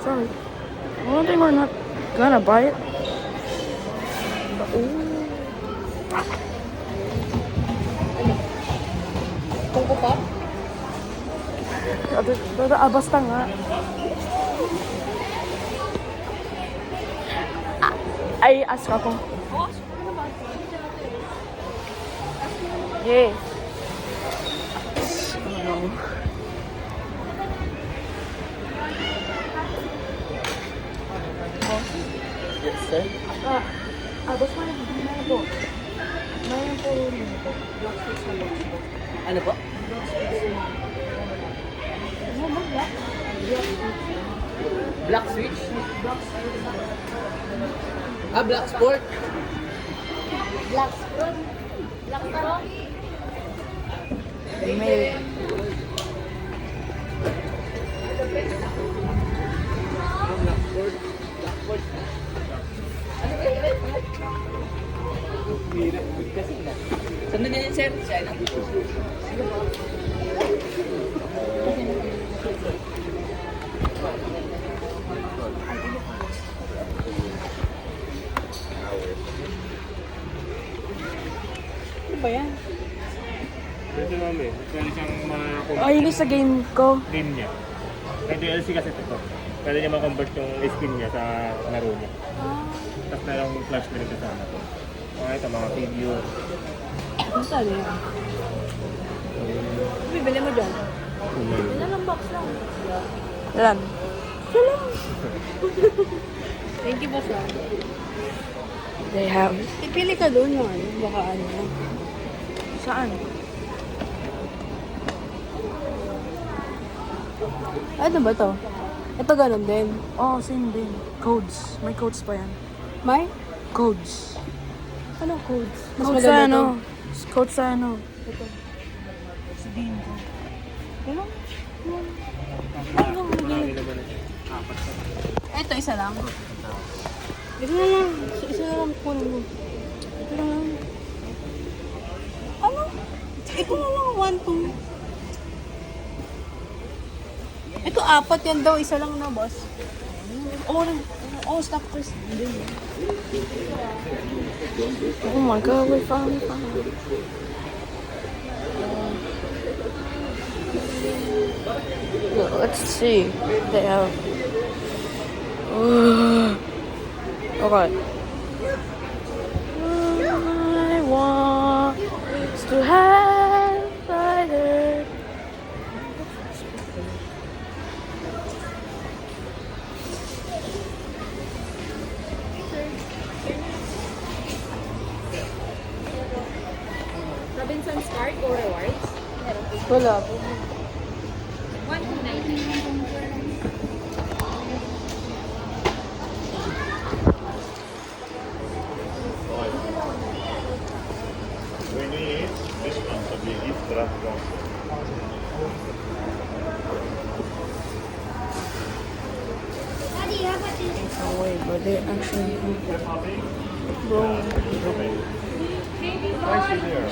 Sorry. I don't think we're not gonna buy it. Ooh. Funko Pop? Basta nga. Ay, ask ako. Yeah. Ano? Yes, sir. Basta mayroon po. Mayroon po nito. Black switch na box po. Ano po? Ano ba black? Black Switch? Black switch. Black Sport? Black Sport. Black Sport. Email. Black Sport. Black Sport. Ano ba yun? Kasi na. Saan na ganyan, sir? China? Ano ba yan? Pwede namin. Pwede siyang ma-convert Ay, sa game ko. game niya. May DLC kasi ito. Pwede niya ma-convert yung skin niya sa laro niya. Tapos merong flash na rin kasama to. Ito, mga figure. Ano saan yan? Bibili mo dyan? Ilan ang box lang? Ilan? Thank you, boss. They have. Ipili ka doon yung ano, baka ano. Saan? Ano ba to? Ito ganun din. Oh, same din. Codes. May codes pa yan. May? Codes. Anong codes? Mas Codes sa maganda ano? to. Codes sa ano? Ito. Sabihin ko. Ano? Ay, yung Marami magiging. naman ito. Apat sa Ito, isa lang. Ito na lang. Isa na lang kunin mo. Ito na lang. Ano? Ito na lang, 1, 2. Ito, 4 yan daw. Isa lang na, boss. Oh, stop first. Oh my god, we found it. Let's see. They have. Okay. I want to have fighter. Robinson's card or rewards? Meron po. Wala po. 1,290. When you eat, responsibly eat, drop wrong. Oh wait, but they actually. Bro. Nice in here.